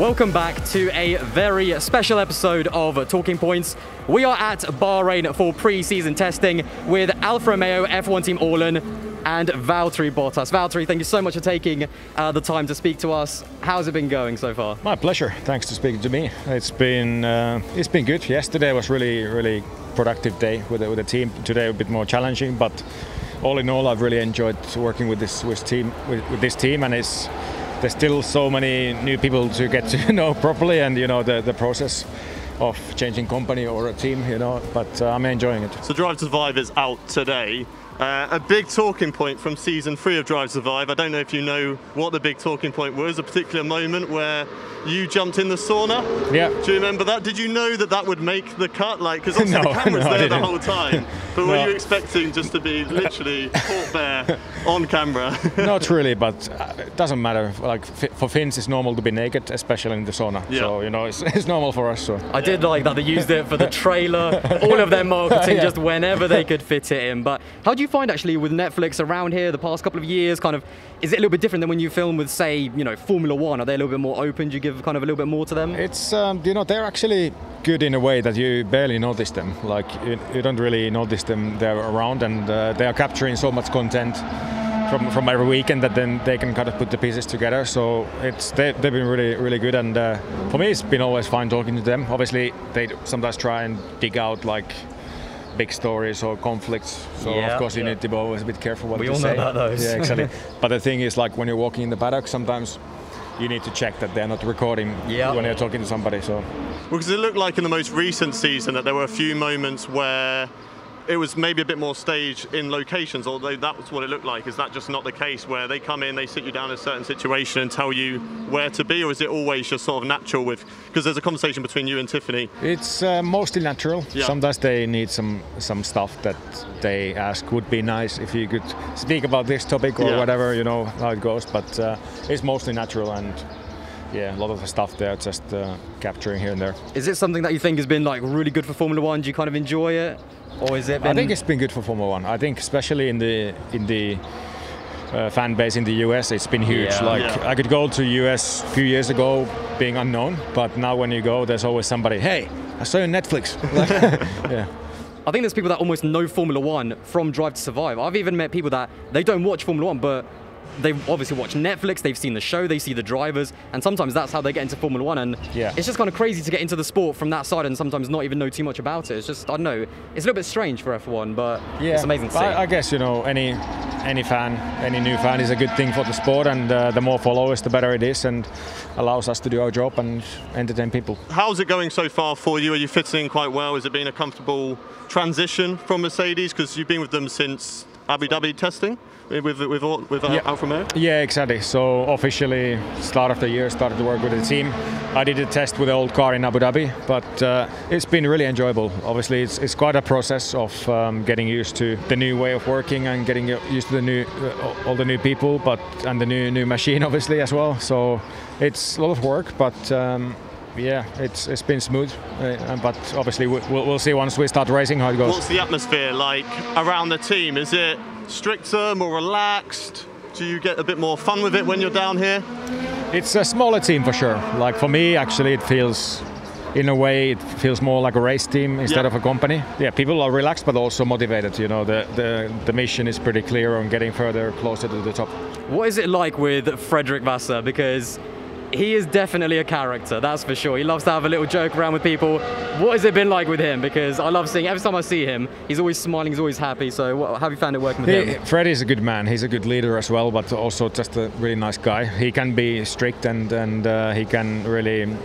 Welcome back to a very special episode of Talking Points. We are at Bahrain for pre-season testing with Alfa Romeo F1 team ORLEN and Valtteri Bottas. Valtteri, thank you so much for taking the time to speak to us. How's it been going so far? My pleasure. Thanks for speaking to me. It's been good. Yesterday was really productive day with the team. Today a bit more challenging, but all in all, I've really enjoyed working with this team, and there's still so many new people to get to know properly, and the process of changing company or a team, but I'm enjoying it. So Drive to Survive is out today. A big talking point from season 3 of Drive to Survive. I don't know if you know what the big talking point was, a particular moment where you jumped in the sauna. Yeah. Do you remember that? Did you know that would make the cut? Because obviously the camera's there the whole time. But were you expecting just to be literally caught bare on camera? Not really, but it doesn't matter. For Finns, it's normal to be naked, especially in the sauna. Yeah. So it's normal for us. So I did like that they used it for the trailer, all of their marketing, just whenever they could fit it in. But how do you find actually with Netflix around here the past couple of years? Is it a little bit different than when you film with, say, Formula One? Are they a little bit more open? Do you give kind of a little bit more to them? It's they're actually good in a way that you barely notice them. You don't really notice them. They're around, and they are capturing so much content from every weekend that then they can kind of put the pieces together. So they've been really good, and for me it's been always fun talking to them. Obviously they sometimes try and dig out big stories or conflicts, so of course you need to be always a bit careful what you say. We all know about those. Yeah, exactly. But the thing is, when you're walking in the paddock, sometimes you need to check that they're not recording when you're talking to somebody. So because it looked like in the most recent season that there were a few moments where it was maybe a bit more staged in locations, although that was what it looked like. Is that just not the case, where they come in, they sit you down in a certain situation and tell you where to be, or is it always just sort of natural because there's a conversation between you and Tiffany? It's mostly natural. Yeah. Sometimes they need some stuff that they ask would be nice if you could speak about this topic or whatever, how it goes, but it's mostly natural, and a lot of the stuff they're just capturing here and there. Is it something that you think has been really good for Formula One? Do you kind of enjoy it? Or is it been... I think it's been good for Formula One. I think especially in the fan base in the US, it's been huge. I could go to US a few years ago being unknown, but now when you go, there's always somebody, hey, I saw you on Netflix. Yeah. I think there's people that almost know Formula One from Drive to Survive. I've even met people that they don't watch Formula One, but they obviously watch Netflix, they've seen the show, they see the drivers, and sometimes that's how they get into Formula One, and it's just kind of crazy to get into the sport from that side and sometimes not even know too much about it. It's just, I don't know, it's a little bit strange for F1, but it's amazing to see. I guess, any fan, any new fan is a good thing for the sport, and the more followers, the better it is, and allows us to do our job and entertain people. How's it going so far for you? Are you fitting in quite well? Has it been a comfortable transition from Mercedes? Because you've been with them since Abu Dhabi testing? With Alfa Romeo? Yeah, exactly. So officially, start of the year, started to work with the team. I did a test with the old car in Abu Dhabi, but it's been really enjoyable. Obviously, it's quite a process of getting used to the new way of working and getting used to all the new people, and the new machine, obviously, as well. So it's a lot of work, but it's been smooth. But obviously, we'll see once we start racing how it goes. What's the atmosphere like around the team? Is it stricter, more relaxed? Do you get a bit more fun with it when you're down here? It's a smaller team for sure. For me, actually, it feels more like a race team instead of a company. Yeah, people are relaxed but also motivated. The mission is pretty clear on getting closer to the top. What is it like with Frederick Vasseur? Because he is definitely a character, that's for sure. He loves to have a little joke around with people. What has it been like with him? Because I love seeing, every time I see him, he's always smiling, he's always happy. So how have you found it working with him? Fred is a good man. He's a good leader as well, but also just a really nice guy. He can be strict and he can really,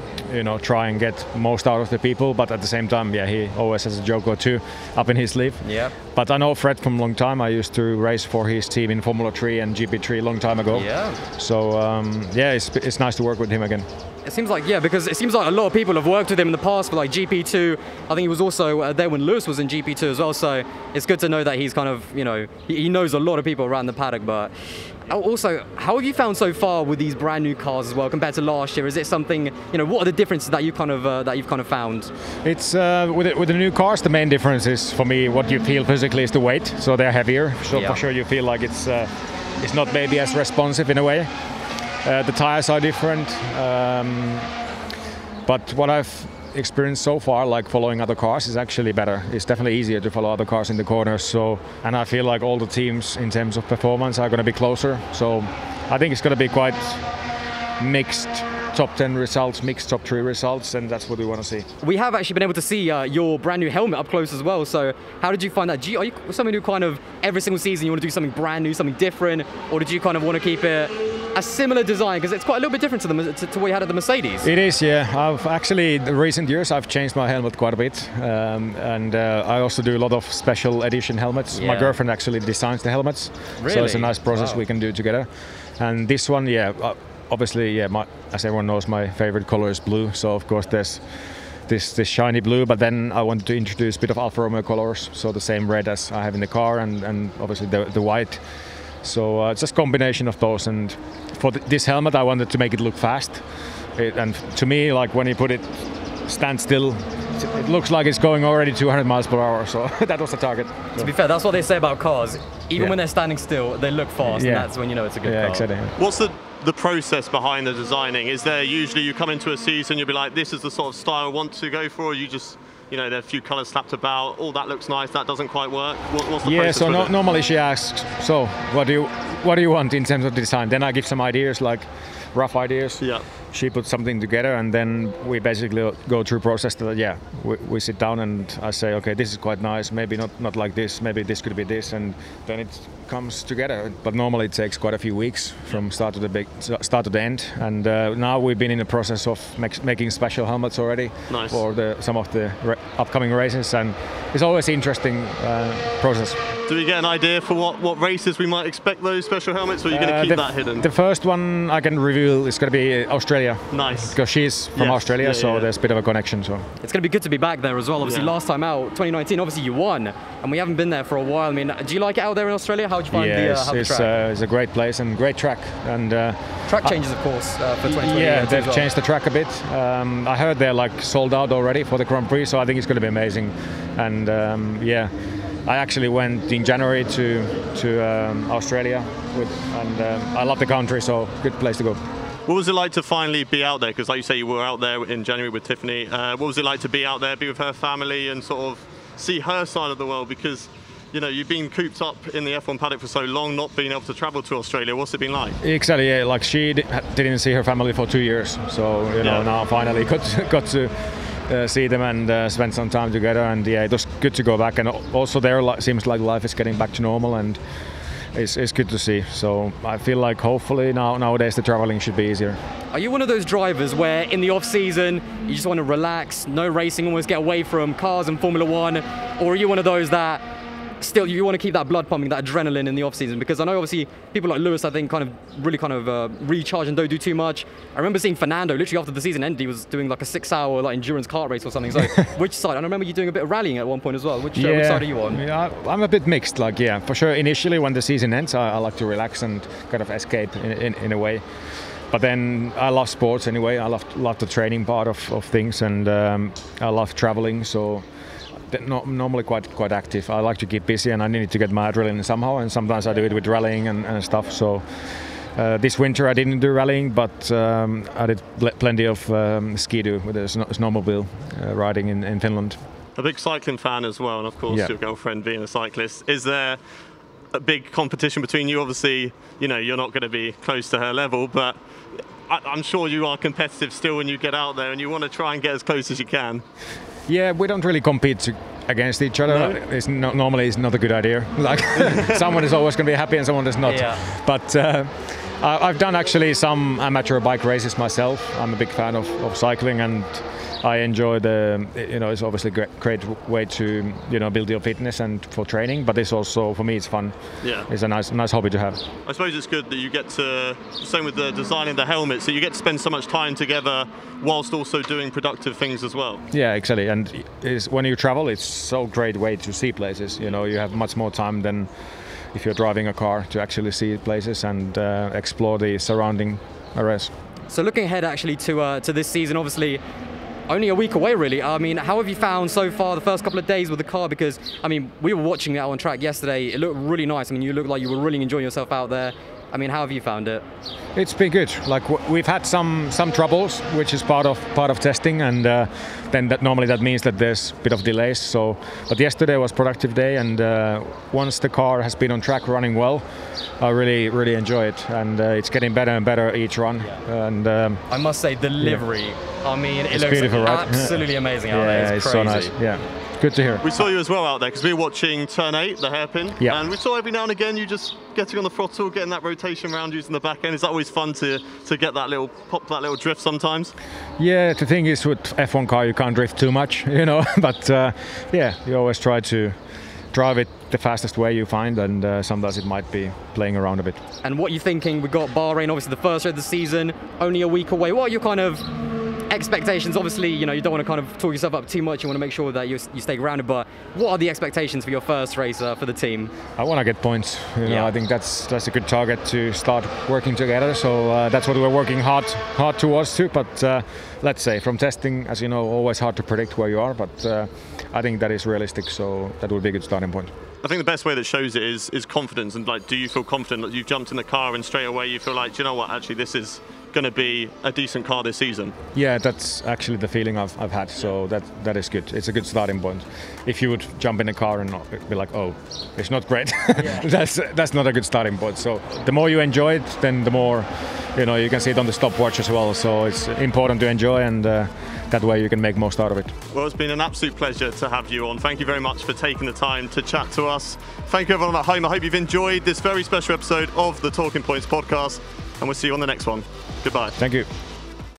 try and get most out of the people. But at the same time, he always has a joke or two up in his sleeve. Yeah. But I know Fred from a long time. I used to race for his team in Formula 3 and GP3 a long time ago. Yeah. So it's nice to work with him again. It seems like, because it seems like a lot of people have worked with him in the past for GP2. I think he was also there when Lewis was in GP2 as well, so it's good to know that he's kind of, he knows a lot of people around the paddock. But also, how have you found so far with these brand new cars as well compared to last year? Is it something, what are the differences that you've kind of found? It's with the new cars, the main difference is for me what you feel physically is the weight, so they're heavier. So for sure you feel like it's not maybe as responsive in a way. The tires are different. But what I've experienced so far, like following other cars, is actually better. It's definitely easier to follow other cars in the corners. So, and I feel like all the teams in terms of performance are going to be closer. So I think it's going to be quite mixed top 10 results, mixed top 3 results, and that's what we want to see. We have actually been able to see your brand new helmet up close as well. So how did you find that? Are you someone who kind of every single season you want to do something brand new, something different, or did you kind of want to keep it a similar design, because it's quite a little bit different to what you had at the Mercedes? It is, yeah. I've actually, in recent years, I've changed my helmet quite a bit, and I also do a lot of special edition helmets. Yeah. My girlfriend actually designs the helmets, really? So it's a nice process. Wow. We can do together. And this one, yeah, obviously, yeah, as everyone knows, my favorite color is blue. So of course there's this shiny blue, but then I wanted to introduce a bit of Alfa Romeo colors, so the same red as I have in the car, and obviously the white. So it's just a combination of those, and for this helmet I wanted to make it look fast. And to me, like when you put it stand still, it looks like it's going already 200 miles per hour, so that was the target. To be fair, that's what they say about cars. Even when they're standing still, they look fast, and that's when you know it's a good car. Yeah, exactly. What's the process behind the designing? Is there usually you come into a season, you'll be like, this is the sort of style I want to go for, or you just, you know, there are a few colours slapped about, oh, that looks nice, that doesn't quite work? What's the process? So normally she asks, so what do you want in terms of design? Then I give some ideas, like rough ideas. Yeah. She puts something together, and then we basically go through a process that, we sit down and I say, okay, this is quite nice, maybe not like this, maybe this could be this, and then it comes together. But normally it takes quite a few weeks from start to the end, and now we've been in the process of making special helmets already. Nice. For some of the upcoming races, and it's always an interesting process. Do we get an idea for what races we might expect those special helmets, or are you going to keep that hidden? The first one I can reveal is going to be Australia. Nice. Because she's from Australia, so there's a bit of a connection. So it's going to be good to be back there as well. Obviously, last time out, 2019, obviously you won, and we haven't been there for a while. I mean, do you like it out there in Australia? How do you find the track? It's a great place and great track. And track changes, of course, for 2020. Yeah, they've changed the track a bit. I heard they're like sold out already for the Grand Prix, so I think it's going to be amazing. And I actually went in January to Australia, and I love the country, so good place to go. What was it like to finally be out there? Because like you say, you were out there in January with Tiffany. What was it like to be out there, be with her family, and sort of see her side of the world? Because, you know, you've been cooped up in the F1 paddock for so long, not being able to travel to Australia. What's it been like? Exactly, yeah. Like she didn't see her family for 2 years, so you know, now finally got to see them and spend some time together. And yeah, it was good to go back. And also there seems like life is getting back to normal, and it's good to see. So I feel like hopefully nowadays the traveling should be easier. Are you one of those drivers where in the off season you just want to relax, no racing, almost get away from cars and Formula One, or are you one of those that still you want to keep that blood pumping, that adrenaline in the off season? Because I know obviously people like Lewis, I think, really recharge and don't do too much. I remember seeing Fernando literally after the season ended, he was doing like a 6-hour like endurance kart race or something. So which side? I remember you doing a bit of rallying at one point as well. Which side are you on? Yeah, I'm a bit mixed. Like, yeah, for sure. Initially, when the season ends, I like to relax and kind of escape in a way. But then I love sports anyway. I love the training part of things, and I love traveling. So normally quite active. I like to keep busy, and I need to get my adrenaline somehow, and sometimes I do it with rallying and stuff. So this winter I didn't do rallying, but I did plenty of ski-doo with a snowmobile riding in Finland. A big cycling fan as well, and of course your girlfriend being a cyclist. Is there a big competition between you? Obviously, you know, you're not going to be close to her level, but I'm sure you are competitive still when you get out there, and you want to try and get as close as you can. Yeah, we don't really compete against each other. No? Normally it's not a good idea. Like someone is always going to be happy and someone is not. Yeah. But I've done actually some amateur bike races myself. I'm a big fan of cycling, and I enjoy it's obviously a great way to, build your fitness and for training, but it's also, for me, it's fun. Yeah. It's a nice hobby to have. I suppose it's good that you get to, same with the designing the helmets, that you get to spend so much time together whilst also doing productive things as well. Yeah, exactly. And when you travel, it's so great way to see places. You have much more time than if you're driving a car to actually see places and explore the surrounding areas. So looking ahead actually to this season, obviously, only a week away really. I mean, how have you found so far the first couple of days with the car? Because, I mean, we were watching it out on track yesterday. It looked really nice. I mean, you looked like you were really enjoying yourself out there. I mean, how have you found it? It's been good. Like we've had some troubles, which is part of testing, and then normally that means that there's a bit of delays. So, but yesterday was a productive day, and once the car has been on track running well, I really enjoy it, and it's getting better and better each run. And I must say, the livery. I mean, it looks beautiful, right? absolutely amazing out there. It's so crazy. nice. Yeah. Good to hear. We saw you as well out there because we were watching turn 8, the hairpin, and we saw every now and again you just getting on the throttle, getting that rotation around using the back end. Is that always fun to get that little pop, that little drift sometimes? Yeah, the thing is with F1 car you can't drift too much, you know, but yeah, you always try to drive it the fastest way you find, and sometimes it might be playing around a bit. And what are you thinking? We've got Bahrain, obviously the first race of the season, only a week away. What are your kind of expectations? Obviously, you know, you don't want to kind of talk yourself up too much. You want to make sure that you stay grounded. But what are the expectations for your first race for the team? I want to get points. You know, I think that's a good target to start working together. So that's what we're working hard towards too. But let's say from testing, as you know, always hard to predict where you are. But I think that is realistic. So that would be a good starting point. I think the best way that shows it is confidence. And like, do you feel confident that you've jumped in the car and straight away you feel like, do you know what? Actually, this is going to be a decent car this season. Yeah, that's actually the feeling I've had, so that is good. It's a good starting point. If you would jump in a car and not be like, oh, it's not great, that's not a good starting point. So the more you enjoy it, then the more, you know, you can see it on the stopwatch as well. So it's important to enjoy, and that way you can make most out of it. Well, it's been an absolute pleasure to have you on. Thank you very much for taking the time to chat to us. Thank you everyone at home. I hope you've enjoyed this very special episode of the Talking Points podcast, and we'll see you on the next one. Goodbye. Thank you.